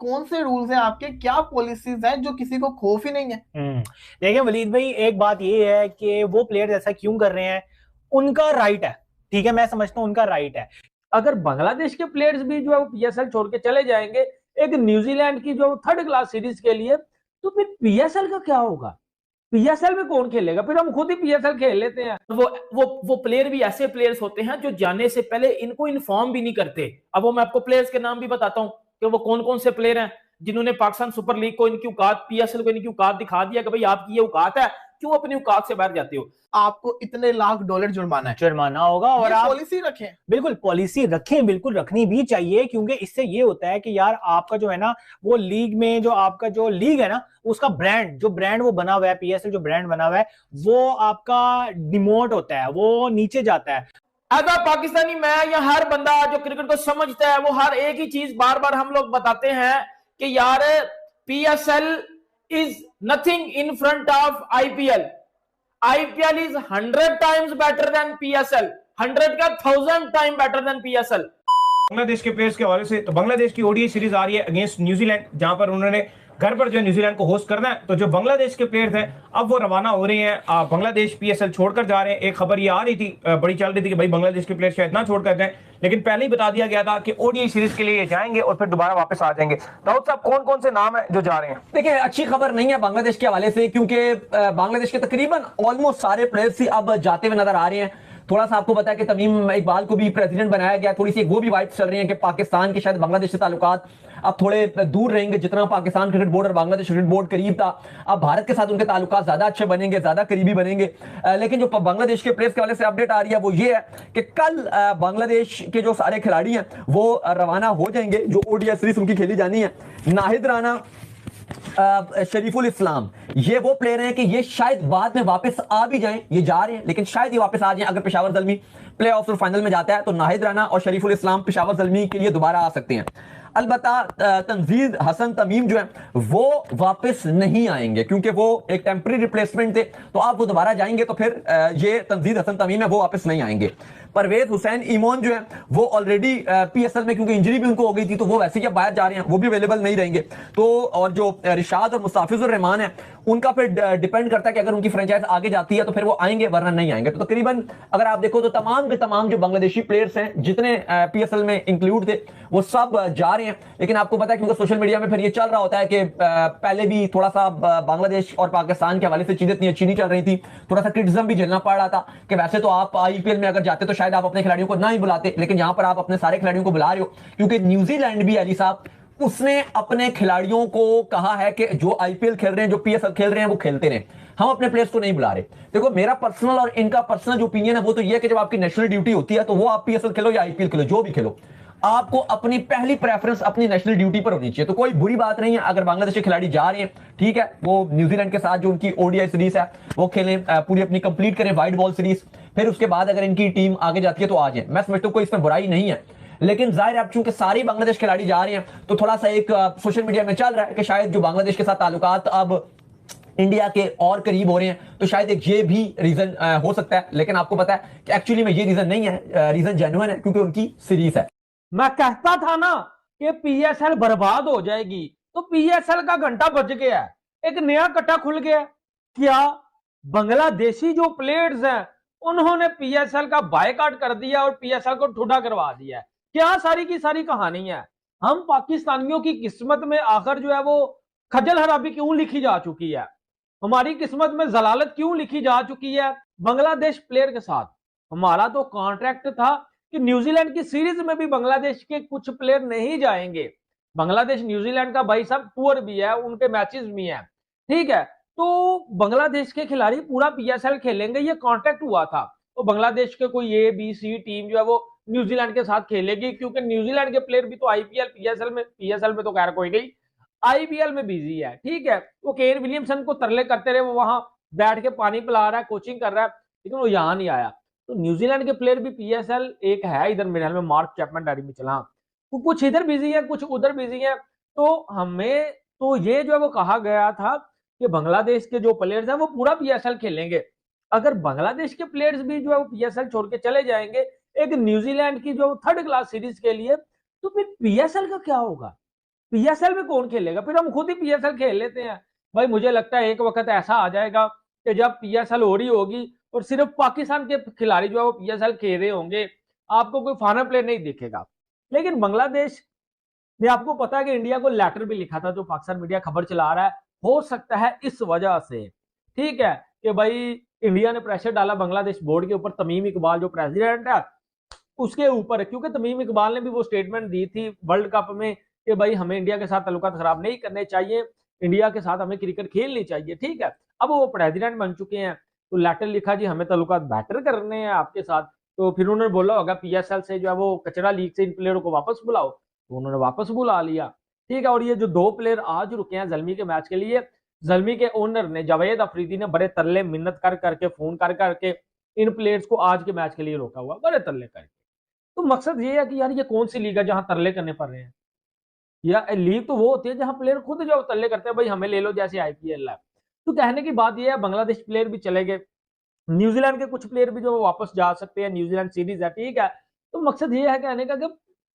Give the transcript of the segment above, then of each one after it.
कौन से रूल्स हैं आपके, क्या पॉलिसीज हैं जो किसी को खौफ ही नहीं है? देखिए वलीद भाई, एक बात ये है कि वो प्लेयर ऐसा क्यों कर रहे हैं, उनका राइट है। ठीक है, मैं समझता हूँ उनका राइट है। अगर बांग्लादेश के प्लेयर्स भी जो है वो पीएसएल छोड़ के चले जाएंगे एक न्यूजीलैंड की जो थर्ड क्लास सीरीज के लिए, तो फिर पीएसएल का क्या होगा? पीएसएल में कौन खेलेगा? फिर हम खुद ही पीएसएल खेल लेते हैं। वो प्लेयर भी ऐसे प्लेयर्स होते हैं जो जाने से पहले इनको इन्फॉर्म भी नहीं करते। अब वो मैं आपको प्लेयर्स के नाम भी बताता हूँ कि वो कौन कौन से प्लेयर हैं जिन्होंने पाकिस्तान सुपर लीग को इनकी औकात, पीएसएल को इनकी औकात दिखा दिया कि भाई आपकी ये औकात है, क्यों अपनी औकात से बाहर जाते हो। आपको इतने लाख डॉलर जुर्माना है, जुर्माना होगा और आप पॉलिसी रखें। बिल्कुल पॉलिसी रखें, बिल्कुल रखनी भी चाहिए, क्योंकि इससे ये होता है कि यार आपका जो है ना, वो लीग में जो आपका जो लीग है ना, उसका ब्रांड, जो ब्रांड वो बना हुआ है, पीएसएल जो ब्रांड बना हुआ है, वो आपका डिमोट होता है, वो नीचे जाता है। अगर पाकिस्तानी मैं या हर बंदा जो क्रिकेट को समझता है वो हर एक ही चीज बार बार हम लोग बताते हैं कि यार PSL is nothing in front of IPL. IPL is 100 times better than PSL, 100 का 1000 time better than PSL. Bangladesh के प्लेयर्स के हवाले से, तो बांग्लादेश की ओडीआई सीरीज आ रही है अगेंस्ट न्यूजीलैंड, जहां पर उन्होंने घर पर जो है न्यूजीलैंड को होस्ट करना है। तो जो बांग्लादेश के प्लेयर्स हैं अब वो रवाना हो रहे हैं, बांग्लादेश पीएसएल छोड़कर जा रहे हैं। एक खबर ये आ रही थी, बड़ी चल रही थी कि भाई बांग्लादेश के प्लेयर शायद ना छोड़कर जाएं, लेकिन पहले ही बता दिया गया था कि ओडीआई सीरीज के लिए जाएंगे और फिर दोबारा वापस आ जाएंगे। दाऊद साहब, कौन कौन से नाम है जो जा रहे हैं? देखिए, अच्छी खबर नहीं है बांग्लादेश के हवाले से, क्योंकि बांग्लादेश के तकरीबन ऑलमोस्ट सारे प्लेयर्स ही अब जाते हुए नजर आ रहे हैं। थोड़ा सा आपको पता है कि तमीम इकबाल को भी प्रेसिडेंट बनाया गया, थोड़ी सी वो भी वाइब्स चल रही हैं कि पाकिस्तान के शायद बांग्लादेश से ताल्लुकात अब थोड़े दूर रहेंगे। जितना पाकिस्तान क्रिकेट बोर्ड और बांग्लादेश क्रिकेट बोर्ड करीब था, अब भारत के साथ उनके ताल्लुकात ज्यादा अच्छे बनेंगे, ज्यादा करीबी बनेंगे। लेकिन जो बांग्लादेश के प्लेयर्स के वाले से अपडेट आ रही है वो ये है कि कल बांग्लादेश के जो सारे खिलाड़ी हैं वो रवाना हो जाएंगे, जो ओडीआई सीरीज उनकी खेली जानी है। नाहिद राना, शरीफुल इस्लाम, ये वो प्लेयर हैं कि ये शायद बाद में वापस आ भी जाएं, ये जा रहे हैं लेकिन शायद ये वापस आ जाएं। अगर पेशावर ज़ल्मी प्ले ऑफ और फाइनल में जाता है तो नाहिद राना और शरीफुल इस्लाम पेशावर ज़ल्मी के लिए दोबारा आ सकते हैं। अलबत्ता तंजीद हसन तमीम जो है वो वापस नहीं आएंगे, क्योंकि वो एक टेम्पररी रिप्लेसमेंट थे, तो आप वो दोबारा जाएंगे तो फिर ये तंजीद हसन तमीम है वो वापस नहीं आएंगे। परवेज हुसैन ईमोन जो है वो ऑलरेडी पीएसएल में, क्योंकि इंजरी भी उनको हो गई थी, तो वो वैसे ही बाहर जा रहे हैं, वो भी अवेलेबल नहीं रहेंगे। तो और जो रिशाद और मुस्ताफिजुर रहमान है, उनका फिर डिपेंड करता है कि अगर उनकी फ्रेंचाइज आगे जाती है तो फिर वो आएंगे, वरना नहीं आएंगे। तो तकरीबन अगर आप देखो तो तमाम के तमाम जो बांग्लादेशी प्लेयर्स हैं जितने पीएसएल में इंक्लूड थे वो सब जा रहे हैं। लेकिन आपको पता है क्योंकि सोशल मीडिया में फिर ये चल रहा होता है कि पहले भी थोड़ा सा बांग्लादेश और पाकिस्तान के हवाले से चीजें इतनी अच्छी नहीं चल रही थी, थोड़ा सा क्रिटिसिज्म भी झेलना पड़ रहा था कि वैसे तो आप आईपीएल में अगर जाते तो शायद आप अपने खिलाड़ियों को ना ही बुलाते, लेकिन यहां पर आप अपने सारे खिलाड़ियों को बुला रहे हो, क्योंकि न्यूजीलैंड भी अली साहब उसने अपने खिलाड़ियों को कहा है कि जो आईपीएल खेल रहे हैं, जो पीएसएल खेल रहे हैं, वो खेलते रहे, हम अपने प्लेयर्स को नहीं बुला रहे। देखो, मेरा पर्सनल और इनका पर्सनल जो ओपिनियन है वो तो ये है कि जब आपकी नेशनल ड्यूटी होती है तो वो आप पीएसएल खेलो या आईपीएल खेलो, जो भी खेलो, आपको अपनी पहली प्रेफरेंस अपनी नेशनल ड्यूटी पर होनी चाहिए। तो कोई बुरी बात नहीं है अगर बांग्लादेश के खिलाड़ी जा रहे हैं, ठीक है, वो न्यूजीलैंड के साथ जो उनकी ओडीआई सीरीज है वो खेलें, पूरी अपनी कंप्लीट करें वाइट बॉल सीरीज, फिर उसके बाद अगर इनकी टीम आगे जाती है तो आ जाए। मैं समझता हूं कोई इसमें बुराई नहीं है, लेकिन जाहिर है चूंकि सारे बांग्लादेश खिलाड़ी जा रहे हैं तो थोड़ा सा एक सोशल मीडिया में चल रहा है कि शायद जो बांग्लादेश के साथ ताल्लुकात अब इंडिया के और करीब हो रहे हैं, तो शायद एक ये भी रीजन हो सकता है। लेकिन आपको पता है कि एक्चुअली में ये रीजन नहीं है, रीजन जेन्युइन है, क्योंकि उनकी सीरीज है। मैं कहता था ना कि पीएसएल बर्बाद हो जाएगी, तो पीएसएल का घंटा बज गया है, एक नया कट्टा खुल गया। क्या बांग्लादेशी जो प्लेयर्स हैं उन्होंने पीएसएल का बायकॉट कर दिया और पीएसएल को ठुडा करवा दिया है? क्या सारी की सारी कहानी है? हम पाकिस्तानियों की किस्मत में आखिर जो है वो खजल हराबी क्यों लिखी जा चुकी है? हमारी किस्मत में जलालत क्यों लिखी जा चुकी है बांग्लादेश प्लेयर के साथ? हमारा तो कॉन्ट्रैक्ट था कि न्यूजीलैंड की सीरीज में भी बांग्लादेश के कुछ प्लेयर नहीं जाएंगे। बांग्लादेश न्यूजीलैंड का भाई साहब टूर भी है, उनके मैचेस भी हैं, ठीक है, तो बांग्लादेश के खिलाड़ी पूरा पीएसएल खेलेंगे, ये कॉन्ट्रैक्ट हुआ था। तो बांग्लादेश के कोई ए बी सी टीम जो है वो न्यूजीलैंड के साथ खेलेगी, क्योंकि न्यूजीलैंड के प्लेयर भी तो आईपीएल पीएसएल में तो खैर कोई नहीं, आईपीएल में बिजी है, ठीक है। वो केन विलियमसन को तरले करते रहे, वो वहां बैठ के पानी पिला रहा है, कोचिंग कर रहा है, लेकिन वो यहां नहीं आया। तो न्यूजीलैंड के प्लेयर भी पीएसएल एक है इधर मेरे ख्याल में मार्क चैपमैन डायरी में चला, तो कुछ इधर बिजी है कुछ उधर बिजी है। तो हमें तो ये जो है वो कहा गया था कि बांग्लादेश के जो प्लेयर्स हैं वो पूरा पीएसएल खेलेंगे। अगर बांग्लादेश के प्लेयर्स भी जो है वो पीएसएल छोड़ के चले जाएंगे एक न्यूजीलैंड की जो थर्ड क्लास सीरीज के लिए, तो फिर पीएसएल का क्या होगा? पीएसएल में कौन खेलेगा? फिर हम खुद ही पीएसएल खेल लेते हैं। भाई मुझे लगता है एक वक्त ऐसा आ जाएगा कि जब पीएसएल हो रही होगी और सिर्फ पाकिस्तान के खिलाड़ी जो है वो पीएसएल खेल रहे होंगे, आपको कोई फॉरेन प्लेयर नहीं दिखेगा। लेकिन बांग्लादेश ने, आपको पता है कि इंडिया को लेटर भी लिखा था, जो पाकिस्तान मीडिया खबर चला रहा है, हो सकता है इस वजह से, ठीक है, कि भाई इंडिया ने प्रेशर डाला बांग्लादेश बोर्ड के ऊपर, तमीम इकबाल जो प्रेसिडेंट है उसके ऊपर, क्योंकि तमीम इकबाल ने भी वो स्टेटमेंट दी थी वर्ल्ड कप में कि भाई हमें इंडिया के साथ ताल्लुकात खराब नहीं करने चाहिए, इंडिया के साथ हमें क्रिकेट खेलनी चाहिए, ठीक है। अब वो प्रेसिडेंट बन चुके हैं, तो लेटर लिखा जी हमें ताल्लुकात बेटर करने हैं आपके साथ, तो फिर उन्होंने बोला होगा पीएसएल से जो है वो कचरा लीग से इन प्लेयरों को वापस बुलाओ, तो उन्होंने वापस बुला लिया, ठीक है। और ये जो 2 प्लेयर आज रुके हैं जल्मी के मैच के लिए, जल्मी के ओनर ने, जावेद अफरीदी ने, बड़े तरले मिन्नत कर करके, फोन कर करके इन प्लेयर्स को आज के मैच के लिए रोका हुआ, बड़े तरले करके। तो मकसद ये है कि यार ये कौन सी लीग है जहां तरले करने पड़ रहे हैं? या लीग तो वो होती है जहां प्लेयर खुद जो तरले करते हैं, भाई हमें ले लो, जैसे आईपीएल है। तो कहने की बात ये है, बांग्लादेश प्लेयर भी चले गए, न्यूजीलैंड के कुछ प्लेयर भी जो वापस जा सकते हैं, न्यूजीलैंड सीरीज है, ठीक है। तो मकसद ये है कहने का कि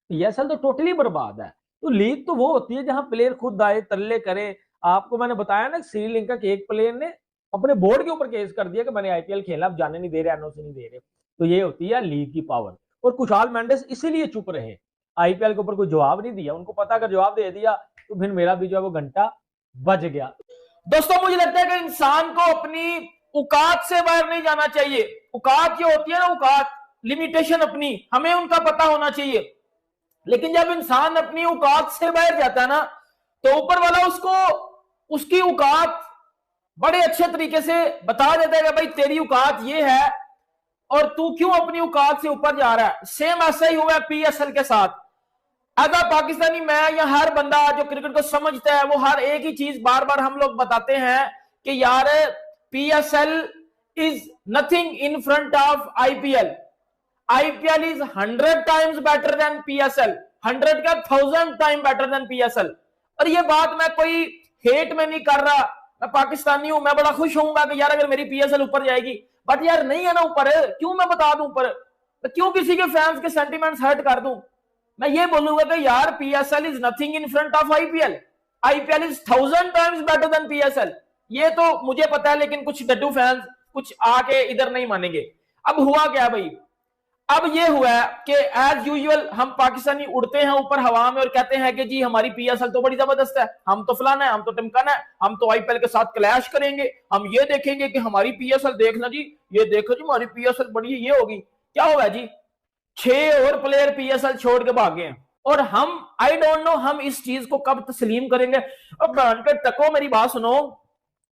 पीएसएल तो टोटली बर्बाद है। तो लीग तो वो होती है जहां प्लेयर खुद आए, तरले करे। आपको मैंने बताया ना, श्रीलंका के एक प्लेयर ने अपने बोर्ड के ऊपर केस कर दिया कि मैंने आईपीएल खेला, अब जाने नहीं दे रहे, एनओसी नहीं दे रहे। तो ये होती है लीग की पावर। और कुशाल मेंडिस इसीलिए चुप रहे, आईपीएल के ऊपर कोई जवाब नहीं दिया, उनको पता अगर जवाब दे दिया तो फिर मेरा भी जो है वो घंटा बज गया। दोस्तों मुझे लगता है कि इंसान को अपनी औकात से बाहर नहीं जाना चाहिए। औकात जो होती है ना, औकात, लिमिटेशन अपनी, हमें उनका पता होना चाहिए। लेकिन जब इंसान अपनी औकात से बाहर जाता है ना, तो ऊपर वाला उसको उसकी औकात बड़े अच्छे तरीके से बता देता है कि भाई तेरी औकात ये है और तू क्यों अपनी औकात से ऊपर जा रहा है। सेम ऐसा ही हुआ है पीएसएल के साथ। अगर पाकिस्तानी, मैं या हर बंदा जो क्रिकेट को समझता है, वो हर एक ही चीज बार बार हम लोग बताते हैं कि यार PSL is nothing in front of IPL. IPL is 100 times better than PSL, 100 का 1000 टाइम बेटर देन पीएसएल। और ये बात मैं कोई हेट में नहीं कर रहा, मैं पाकिस्तानी हूं, मैं बड़ा खुश होऊंगा कि यार अगर मेरी पीएसएल ऊपर जाएगी, बट यार नहीं है ना ऊपर, क्यों मैं बता दूं ऊपर, क्यों किसी के फैंस के सेंटिमेंट्स हर्ट कर दूं। मैं ये बोलूंगा कि यार PSL is nothing in front of IPL, IPL is 1000 times better than PSL. ये तो मुझे पता है, लेकिन कुछ डड्डू फैंस कुछ आके इधर नहीं मानेंगे। अब हुआ क्या भाई, अब ये हुआ है कि एज यूजुअल हम पाकिस्तानी उड़ते हैं ऊपर हवा में और कहते हैं कि जी हमारी पीएसएल तो बड़ी जबरदस्त है, हम तो फलाना है, हम तो टिमकाना है, हम तो आईपीएल के साथ क्लैश करेंगे, हम ये देखेंगे कि हमारी पीएसएल देखना जी, ये देखो जी हमारी पीएसएल बड़ी ये होगी। क्या होगा जी, 6 और प्लेयर पीएसएल छोड़ के भागे हैं। और हम, आई डोंट नो, हम इस चीज को कब तस्लीम करेंगे। अब तको मेरी बात सुनो,